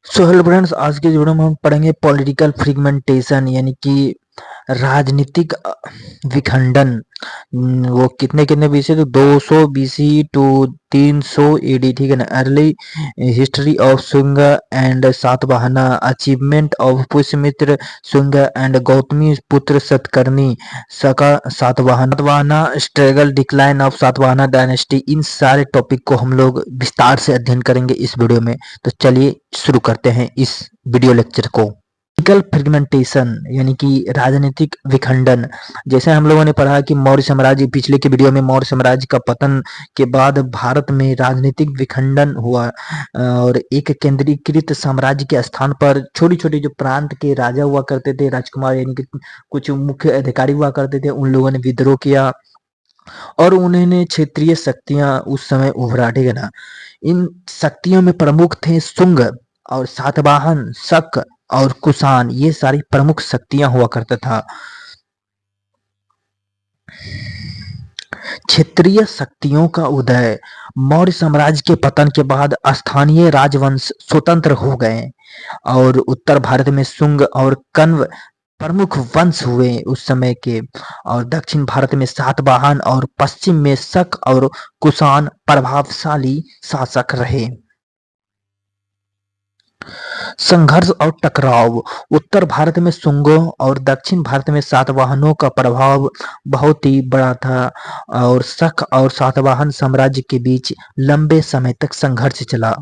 So hello friends, आज के video में हम पढ़ेंगे पॉलिटिकल फ्रेगमेंटेशन यानी कि राजनीतिक विखंडन। वो कितने कितने बीसी, तो 200 बीसी टू 300 एडी, ठीक है ना। Early history of Shunga and Satavahana, achievement of Pushyamitra Shunga and Gautami Putra Satakarni Saka Satavahana, struggle decline of Satavahana dynasty. इन सारे टॉपिक को हम लोग विस्तार से अध्ययन करेंगे इस वीडियो में। तो चलिए शुरू करते हैं इस वीडियो लेक्चर को। पॉलिटिकल फ्रेगमेंटेशन यानी कि राजनीतिक विखंडन। जैसे हम लोगों ने पढ़ा कि मौर्य साम्राज्य, पिछले के वीडियो में मौर्य साम्राज्य का पतन के बाद भारत में राजनीतिक विखंडन हुआ और एक केंद्रीकृत साम्राज्य के स्थान पर छोटी छोटी जो प्रांत के राजा हुआ करते थे, राजकुमार यानी कि कुछ मुख्य अधिकारी हुआ करते थे, उन लोगों ने विद्रोह किया और उन्होंने क्षेत्रीय शक्तियां उस समय उभरा, ठीक है ना। इन शक्तियों में प्रमुख थे शुंग और सातवाहन, शक और कुषाण। ये सारी प्रमुख शक्तियां हुआ करता था। क्षेत्रीय शक्तियों का उदय। मौर्य साम्राज्य के पतन के बाद स्थानीय राजवंश स्वतंत्र हो गए और उत्तर भारत में शुंग और कण्व प्रमुख वंश हुए उस समय के, और दक्षिण भारत में सातवाहन और पश्चिम में शक और कुषाण प्रभावशाली शासक रहे। संघर्ष और टकराव। उत्तर भारत में शुंगों और दक्षिण भारत में सातवाहनों का प्रभाव बहुत ही बड़ा था और शक और सातवाहन साम्राज्य के बीच लंबे समय तक संघर्ष चला।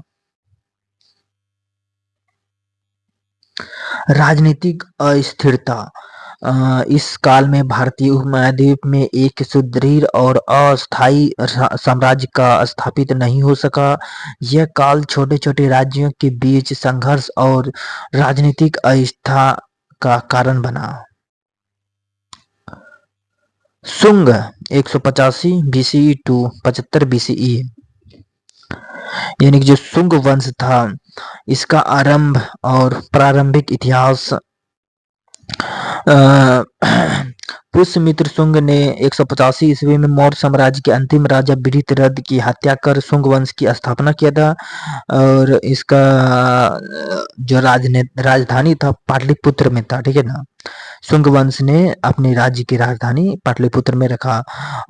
राजनीतिक अस्थिरता। इस काल में भारतीय उपमहाद्वीप में एक सुदृढ़ और अस्थायी साम्राज्य का स्थापित नहीं हो सका। यह काल छोटे छोटे राज्यों के बीच संघर्ष और राजनीतिक अस्थिरता का कारण बना। शुंग 185 बीसी टू 75 बीसीई, यानी कि जो शुंग वंश था, इसका आरंभ और प्रारंभिक इतिहास। पुष्यमित्र शुंग ने 185 ईस्वी में मौर्य साम्राज्य के अंतिम राजा वृषरथ की हत्या कर शुंग वंश की स्थापना किया था और इसका जो राजधानी था पाटलिपुत्र में था, ठीक है ना। शुंग वंश ने अपने राज्य की राजधानी पाटलिपुत्र में रखा।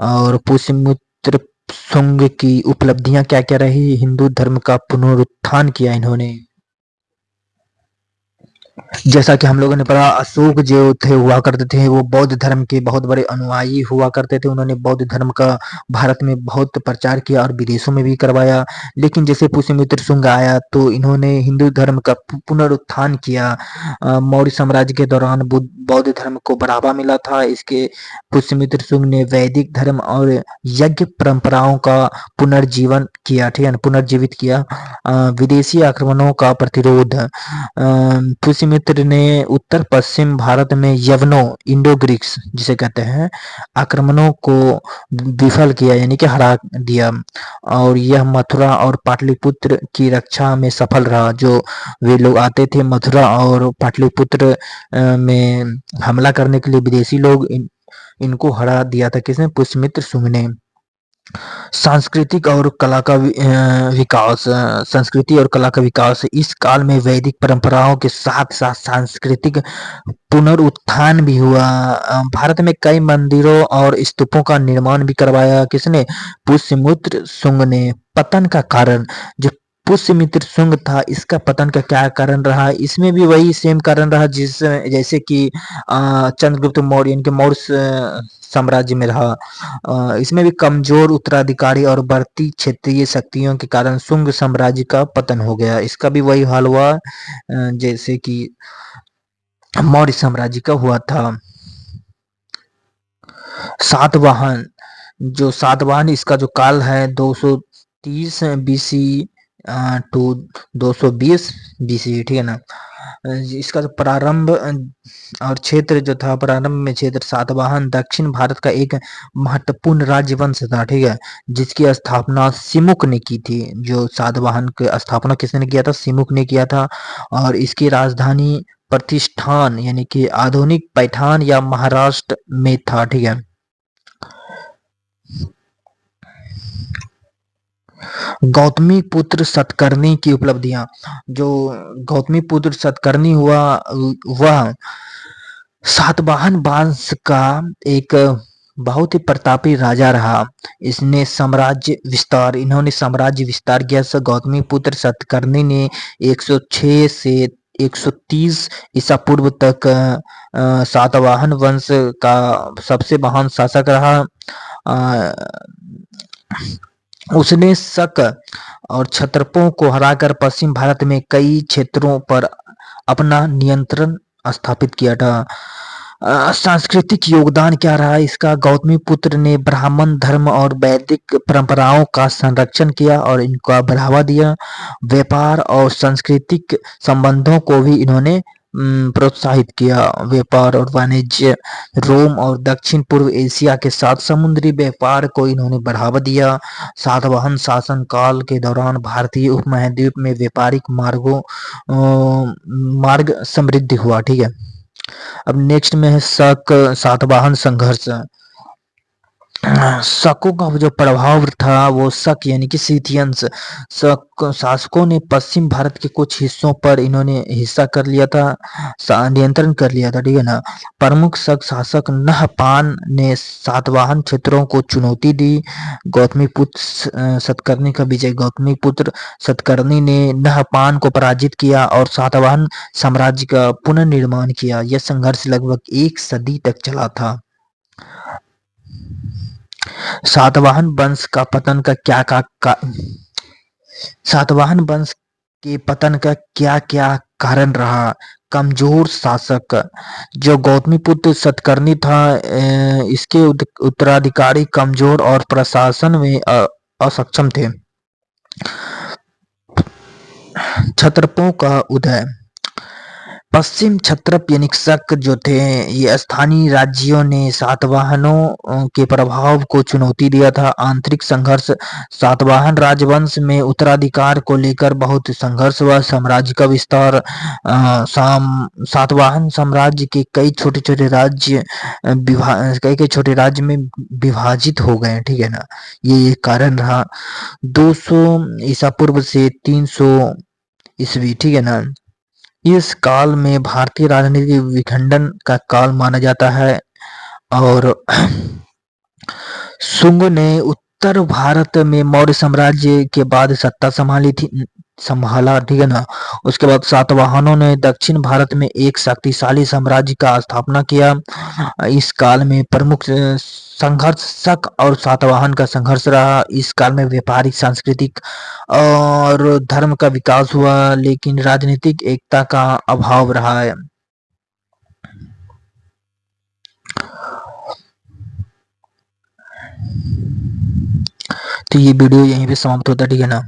और पुष्यमित्र शुंग की उपलब्धियां क्या क्या रही? हिंदू धर्म का पुनरुत्थान किया इन्होंने। जैसा कि हम लोगों ने पढ़ा, अशोक जो थे हुआ करते थे वो बौद्ध धर्म के बहुत बड़े अनुयायी हुआ करते थे। उन्होंने बौद्ध धर्म का भारत में बहुत प्रचार किया और विदेशों में भी करवाया। लेकिन जैसे पुष्यमित्र शुंग आया तो इन्होंने हिंदू धर्म का पुनरुत्थान किया। मौर्य साम्राज्य के दौरान बौद्ध धर्म को बढ़ावा मिला था। इसके पुष्यमित्र शुंग ने वैदिक धर्म और यज्ञ परंपराओं का पुनर्जीवन किया, ठीक है ना, पुनर्जीवित किया। विदेशी आक्रमणों का प्रतिरोध। पुष्यमित्र ने उत्तर पश्चिम भारत में यवनों, इंडो ग्रीक्स जिसे कहते हैं, आक्रमणों को विफल किया यानी कि हरा दिया और यह मथुरा और पाटलिपुत्र की रक्षा में सफल रहा। जो वे लोग आते थे मथुरा और पाटलिपुत्र में हमला करने के लिए, विदेशी लोग इनको हरा दिया था। किसने? पुष्यमित्र शुंग ने। सांस्कृतिक और कला का विकास। संस्कृति और कला का विकास। इस काल में वैदिक परंपराओं के साथ साथ सांस्कृतिक पुनरुत्थान भी हुआ। भारत में कई मंदिरों और स्तूपों का निर्माण भी करवाया। किसने? पुष्यमित्र शुंग ने। पतन का कारण। जो पुष्यमित्र शुंग था, इसका पतन का क्या कारण रहा? इसमें भी वही सेम कारण रहा जिस जैसे कि चंद्रगुप्त मौर्य इनके मौर्य साम्राज्य में रहा। इसमें भी कमजोर उत्तराधिकारी और बढ़ती क्षेत्रीय शक्तियों के कारण शुंग साम्राज्य का पतन हो गया। इसका भी वही हाल हुआ जैसे कि मौर्य साम्राज्य का हुआ था। सातवाहन। जो सातवाहन, इसका जो काल है 230 बीसी टू 220 बीसी, ठीक है ना। इसका जो प्रारंभ और क्षेत्र जो था, प्रारंभ में क्षेत्र सातवाहन दक्षिण भारत का एक महत्वपूर्ण राजवंश था, ठीक है, जिसकी स्थापना सिमुक ने की थी। जो सातवाहन की स्थापना किसने किया था? सिमुक ने किया था। और इसकी राजधानी प्रतिष्ठान यानी कि आधुनिक पैठान या महाराष्ट्र में था, ठीक है। गौतमीपुत्र सतकर्णी की उपलब्धियां। जो गौतमीपुत्र सतकर्णी हुआ वह सातवाहन वंश का एक बहुत ही प्रतापी राजा रहा। इन्होंने साम्राज्य विस्तार किया। गौतमीपुत्र सतकर्णी ने 106 से 130 ईसा पूर्व तक सातवाहन वंश का सबसे महान शासक रहा। अ, उसने शक और क्षत्रपों को हराकर पश्चिम भारत में कई क्षेत्रों पर अपना नियंत्रण स्थापित किया था। सांस्कृतिक योगदान क्या रहा इसका? गौतमीपुत्र ने ब्राह्मण धर्म और वैदिक परंपराओं का संरक्षण किया और इनका बढ़ावा दिया। व्यापार और सांस्कृतिक संबंधों को भी इन्होंने प्रोत्साहित किया। व्यापार और वाणिज्य रोम और दक्षिण पूर्व एशिया के साथ समुद्री व्यापार को इन्होंने बढ़ावा दिया। सातवाहन शासन काल के दौरान भारतीय उपमहाद्वीप में व्यापारिक मार्ग समृद्धि हुआ। ठीक है, अब नेक्स्ट में है शक सातवाहन संघर्ष। शकों का जो प्रभाव था वो शक यानी कि सीथियंस शासकों ने पश्चिम भारत के कुछ हिस्सों पर इन्होंने हिस्सा कर लिया था, नियंत्रण कर लिया था। ठीक है ना। प्रमुख शक शासक नहपान ने सातवाहन क्षेत्रों को चुनौती दी। गौतमीपुत्र सतकर्णी का विजय। गौतमीपुत्र सतकर्णी ने नहपान को पराजित किया और सातवाहन साम्राज्य का पुनर्निर्माण किया। यह संघर्ष लगभग 1 सदी तक चला था। सातवाहन वंश का पतन सातवाहन वंश के पतन का क्या क्या कारण रहा? कमजोर शासक। जो गौतमीपुत्र सतकर्णी था, इसके उत्तराधिकारी कमजोर और प्रशासन में असक्षम थे। क्षत्रपों का उदय। पश्चिम क्षत्रप यानी शक जो थे, ये स्थानीय राज्यों ने सातवाहनों के प्रभाव को चुनौती दिया था। आंतरिक संघर्ष। सातवाहन राजवंश में उत्तराधिकार को लेकर बहुत संघर्ष हुआ। साम्राज्य का विस्तार। सातवाहन साम्राज्य के कई छोटे राज्य कई छोटे राज्य में विभाजित हो गए। ठीक है ना, ये कारण रहा। 200 ईसा पूर्व से 300 ईस्वी। ठीक है ना। इस काल में भारतीय राजनीति विखंडन का काल माना जाता है और शुंग ने उत्तर भारत में मौर्य साम्राज्य के बाद सत्ता संभाला। ठीक है ना। उसके बाद सातवाहनों ने दक्षिण भारत में एक शक्तिशाली साम्राज्य का स्थापना किया। इस काल में प्रमुख संघर्ष शक और सातवाहन का संघर्ष रहा। इस काल में व्यापारिक, सांस्कृतिक और धर्म का विकास हुआ, लेकिन राजनीतिक एकता का अभाव रहा है। तो ये वीडियो यहीं पे समाप्त होता है। ठीक है ना।